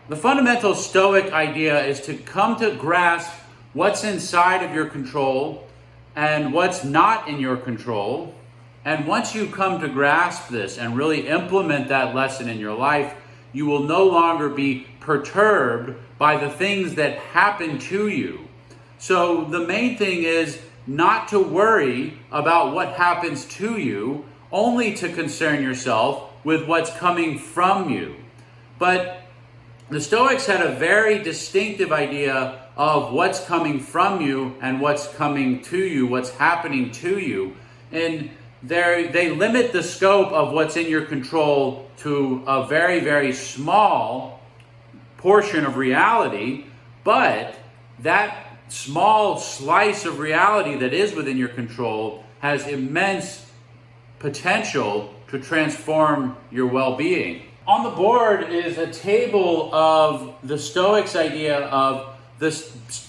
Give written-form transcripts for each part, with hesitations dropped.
The fundamental Stoic idea is to come to grasp what's inside of your control and what's not in your control. And once you come to grasp this and really implement that lesson in your life, you will no longer be perturbed by the things that happen to you. So the main thing is not to worry about what happens to you, only to concern yourself with what's coming from you. But the Stoics had a very distinctive idea of what's coming from you and what's coming to you, what's happening to you. And they limit the scope of what's in your control to a very, very small portion of reality, but that small slice of reality that is within your control has immense potential to transform your well-being. On the board is a table of the Stoics' idea of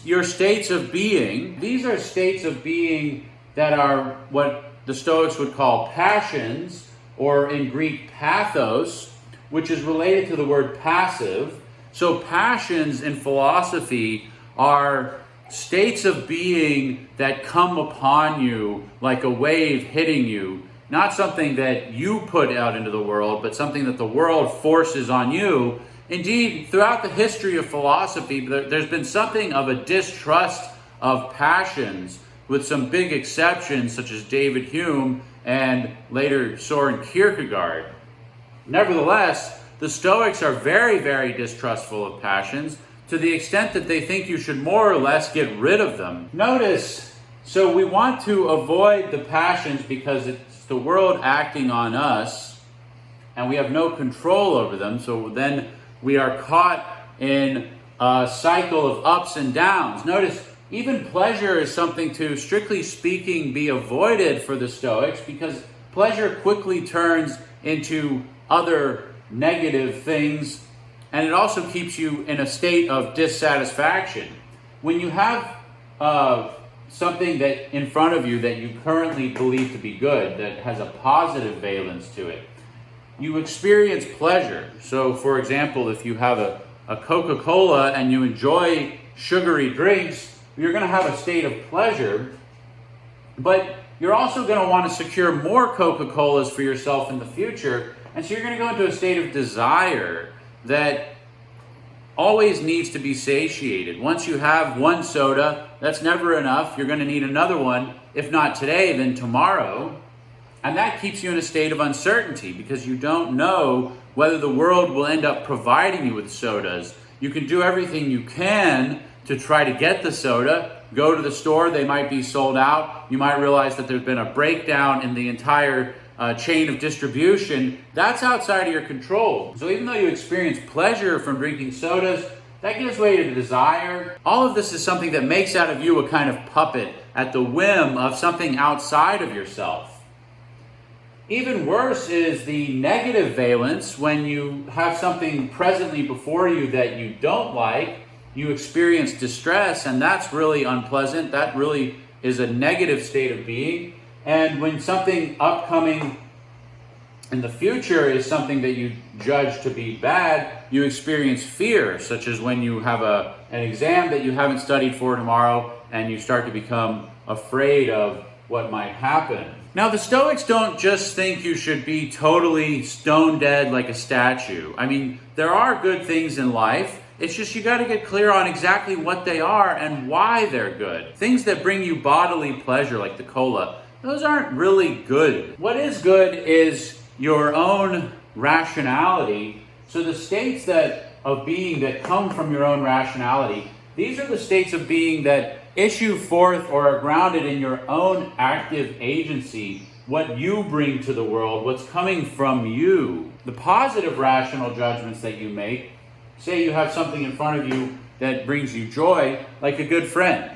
your states of being. These are states of being that are what the Stoics would call passions, or in Greek pathos, which is related to the word passive. So passions in philosophy are states of being that come upon you like a wave hitting you. Not something that you put out into the world, but something that the world forces on you. Indeed, throughout the history of philosophy, there's been something of a distrust of passions, with some big exceptions such as David Hume and later Soren Kierkegaard. Nevertheless, the Stoics are very, very distrustful of passions, to the extent that they think you should more or less get rid of them. Notice, so we want to avoid the passions because it's the world acting on us, and we have no control over them, so then we are caught in a cycle of ups and downs. Notice, even pleasure is something to, strictly speaking, be avoided for the Stoics, because pleasure quickly turns into other negative things, and it also keeps you in a state of dissatisfaction. When you have something that in front of you that you currently believe to be good, that has a positive valence to it, you experience pleasure. So, for example, if you have a Coca-Cola and you enjoy sugary drinks, you're going to have a state of pleasure, but you're also going to want to secure more Coca-Colas for yourself in the future, and so you're going to go into a state of desire that always needs to be satiated. Once you have one soda, that's never enough. You're going to need another one, if not today, then tomorrow. And that keeps you in a state of uncertainty because you don't know whether the world will end up providing you with sodas. You can do everything you can to try to get the soda. Go to the store, they might be sold out. You might realize that there's been a breakdown in the entire chain of distribution. That's outside of your control. So even though you experience pleasure from drinking sodas, that gives way to desire. All of this is something that makes out of you a kind of puppet at the whim of something outside of yourself. Even worse is the negative valence. When you have something presently before you that you don't like, you experience distress, and that's really unpleasant. That really is a negative state of being. And when something upcoming in the future is something that you judge to be bad, you experience fear, such as when you have an exam that you haven't studied for tomorrow and you start to become afraid of what might happen. Now, the Stoics don't just think you should be totally stone dead like a statue. I mean, there are good things in life. It's just you got to get clear on exactly what they are and why they're good. Things that bring you bodily pleasure, like the cola, those aren't really good. What is good is your own rationality. So the states of being that come from your own rationality, these are the states of being that issue forth or are grounded in your own active agency, what you bring to the world, what's coming from you. The positive rational judgments that you make, say you have something in front of you that brings you joy, like a good friend.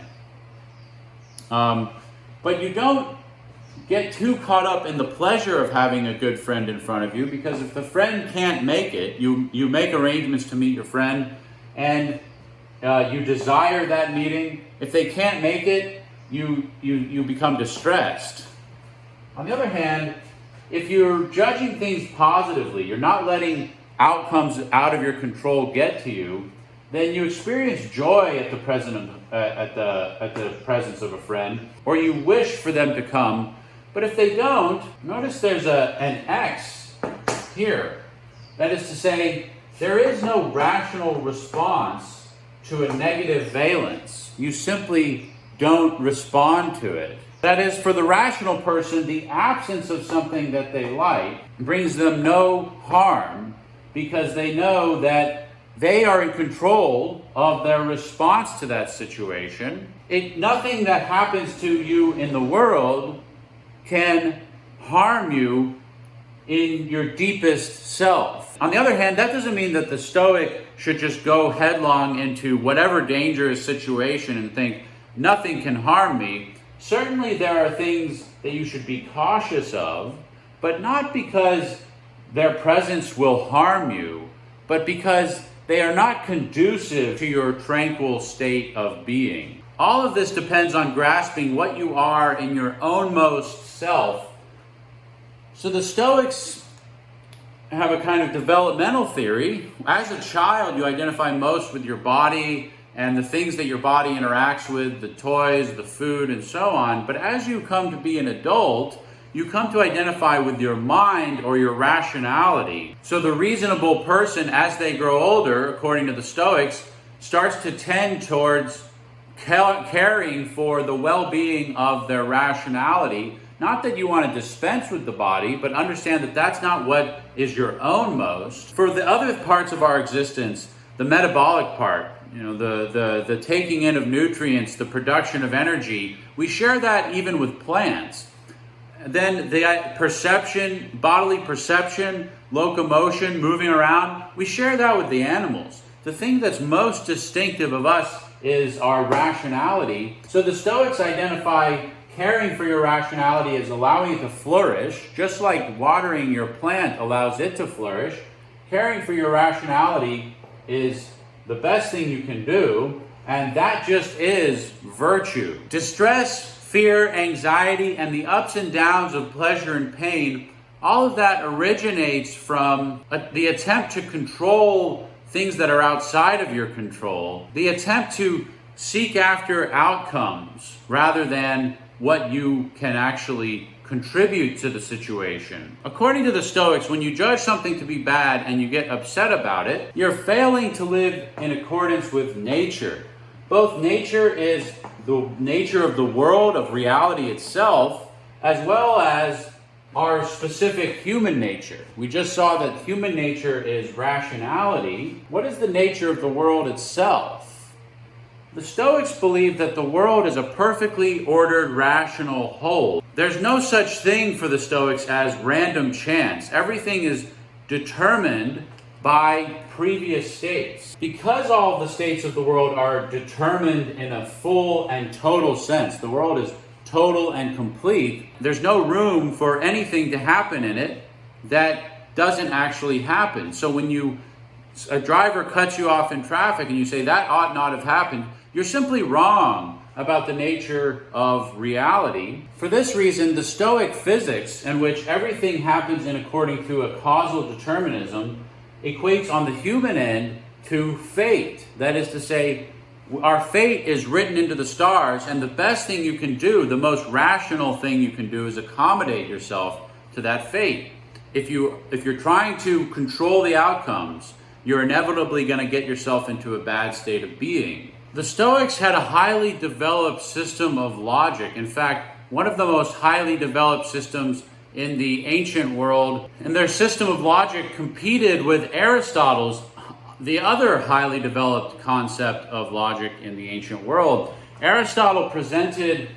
But you don't get too caught up in the pleasure of having a good friend in front of you, because if the friend can't make it, you make arrangements to meet your friend, and you desire that meeting. If they can't make it, you become distressed. On the other hand, if you're judging things positively, you're not letting outcomes out of your control get to you, then you experience joy at the presence of a friend, or you wish for them to come. But if they don't, notice there's an X here. That is to say, there is no rational response to a negative valence. You simply don't respond to it. That is, for the rational person, the absence of something that they like brings them no harm, because they know that they are in control of their response to that situation. Nothing that happens to you in the world can harm you in your deepest self. On the other hand, that doesn't mean that the Stoic should just go headlong into whatever dangerous situation and think, nothing can harm me. Certainly there are things that you should be cautious of, but not because their presence will harm you, but because they are not conducive to your tranquil state of being. All of this depends on grasping what you are in your ownmost self. So the Stoics have a kind of developmental theory. As a child, you identify most with your body and the things that your body interacts with, the toys, the food, and so on. But as you come to be an adult, you come to identify with your mind or your rationality. So the reasonable person, as they grow older, according to the Stoics, starts to tend towards caring for the well-being of their rationality. Not that you want to dispense with the body, but understand that that's not what is your ownmost. For the other parts of our existence, the metabolic part, the taking in of nutrients, the production of energy, we share that even with plants. Then the perception, bodily perception, locomotion, moving around, we share that with the animals. The thing that's most distinctive of us is our rationality. So the Stoics identify caring for your rationality as allowing it to flourish, just like watering your plant allows it to flourish. Caring for your rationality is the best thing you can do, and that just is virtue. Distress, fear, anxiety, and the ups and downs of pleasure and pain, all of that originates from the attempt to control things that are outside of your control, the attempt to seek after outcomes rather than what you can actually contribute to the situation. According to the Stoics, when you judge something to be bad and you get upset about it, you're failing to live in accordance with nature. Both nature is the nature of the world, of reality itself, as well as our specific human nature. We just saw that human nature is rationality. What is the nature of the world itself? The Stoics believe that the world is a perfectly ordered, rational whole. There's no such thing for the Stoics as random chance. Everything is determined by previous states. Because all the states of the world are determined in a full and total sense, the world is total and complete, there's no room for anything to happen in it that doesn't actually happen. So when a driver cuts you off in traffic and you say that ought not have happened, you're simply wrong about the nature of reality. For this reason, the Stoic physics, in which everything happens according to a causal determinism, equates on the human end to fate. That is to say, our fate is written into the stars, and the best thing you can do, the most rational thing you can do, is accommodate yourself to that fate. If you're trying to control the outcomes, you're inevitably going to get yourself into a bad state of being. The Stoics had a highly developed system of logic. In fact, one of the most highly developed systems in the ancient world, and their system of logic competed with Aristotle's, the other highly developed concept of logic in the ancient world. Aristotle presented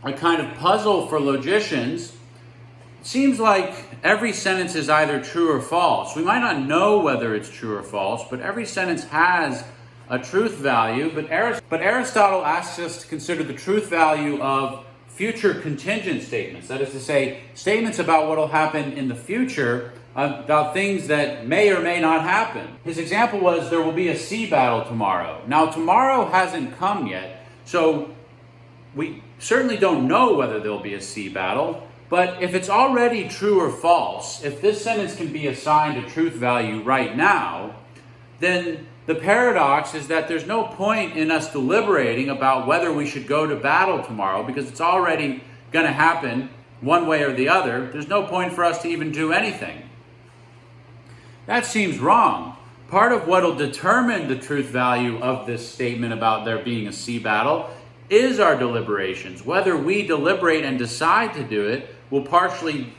a kind of puzzle for logicians. It seems like every sentence is either true or false. We might not know whether it's true or false, but every sentence has a truth value. But Aristotle asks us to consider the truth value of future contingent statements. That is to say, statements about what will happen in the future, about things that may or may not happen. His example was, there will be a sea battle tomorrow. Now, tomorrow hasn't come yet, so we certainly don't know whether there'll be a sea battle, But if it's already true or false, if this sentence can be assigned a truth value right now, then the paradox is that there's no point in us deliberating about whether we should go to battle tomorrow, because it's already going to happen one way or the other. There's no point for us to even do anything. That seems wrong. Part of what will determine the truth value of this statement about there being a sea battle is our deliberations. Whether we deliberate and decide to do it will partially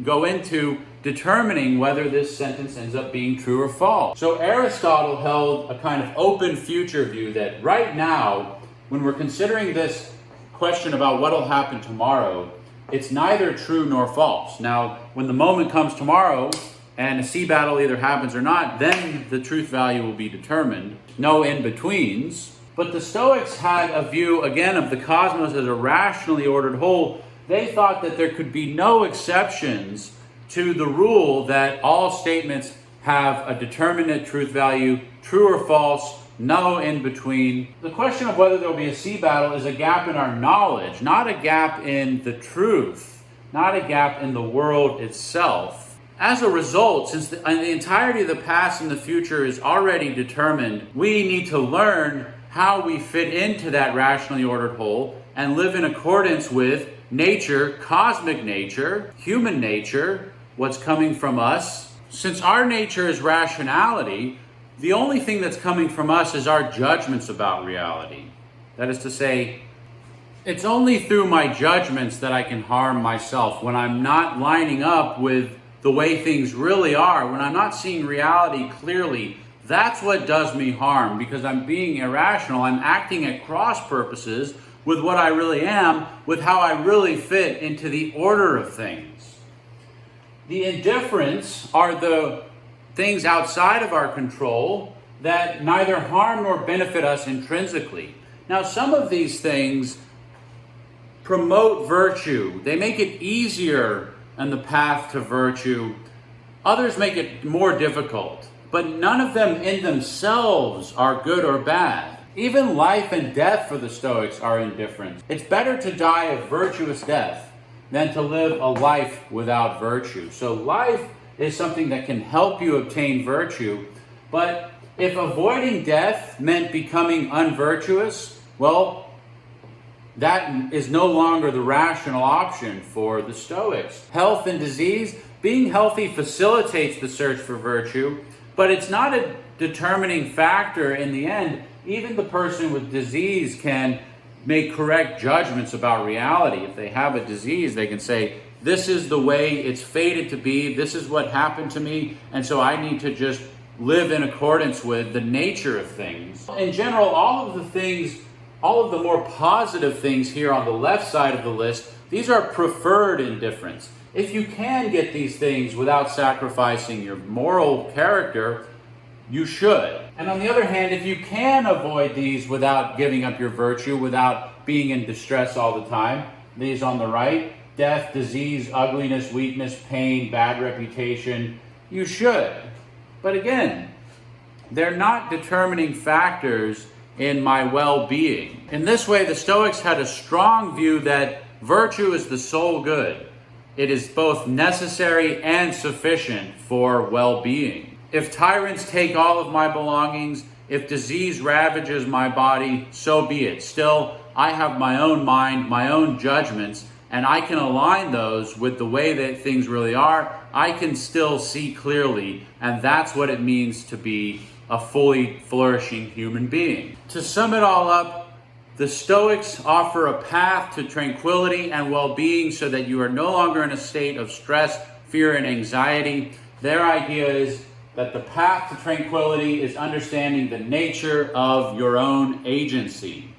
go into determining whether this sentence ends up being true or false. So Aristotle held a kind of open future view that right now, when we're considering this question about what will happen tomorrow, it's neither true nor false. Now, when the moment comes tomorrow and a sea battle either happens or not, then the truth value will be determined. No in-betweens. But the Stoics had a view, again, of the cosmos as a rationally ordered whole. They thought that there could be no exceptions to the rule that all statements have a determinate truth value, true or false, no in between. The question of whether there will be a sea battle is a gap in our knowledge, not a gap in the truth, not a gap in the world itself. As a result, since the entirety of the past and the future is already determined, we need to learn how we fit into that rationally ordered whole and live in accordance with nature, cosmic nature, human nature, what's coming from us. Since our nature is rationality, the only thing that's coming from us is our judgments about reality. That is to say, it's only through my judgments that I can harm myself. When I'm not lining up with the way things really are, when I'm not seeing reality clearly, that's what does me harm, because I'm being irrational. I'm acting at cross purposes with what I really am, with how I really fit into the order of things. The indifferents are the things outside of our control that neither harm nor benefit us intrinsically. Now, some of these things promote virtue. They make it easier on the path to virtue. Others make it more difficult. But none of them in themselves are good or bad. Even life and death for the Stoics are indifferent. It's better to die a virtuous death than to live a life without virtue. So life is something that can help you obtain virtue. But if avoiding death meant becoming unvirtuous, well, that is no longer the rational option for the Stoics. Health and disease, being healthy facilitates the search for virtue, but it's not a determining factor in the end. Even the person with disease can make correct judgments about reality. If they have a disease, they can say, this is the way it's fated to be, this is what happened to me, and so I need to just live in accordance with the nature of things. In general, all of the more positive things here on the left side of the list, these are preferred indifference. If you can get these things without sacrificing your moral character, you should. And on the other hand, if you can avoid these without giving up your virtue, without being in distress all the time, these on the right, death, disease, ugliness, weakness, pain, bad reputation, you should. But again, they're not determining factors in my well-being. In this way, the Stoics had a strong view that virtue is the sole good. It is both necessary and sufficient for well-being. If tyrants take all of my belongings, if disease ravages my body, so be it. Still, I have my own mind, my own judgments, and I can align those with the way that things really are. I can still see clearly, and that's what it means to be a fully flourishing human being. To sum it all up, the Stoics offer a path to tranquility and well-being so that you are no longer in a state of stress, fear, and anxiety. Their idea is that the path to tranquility is understanding the nature of your own agency.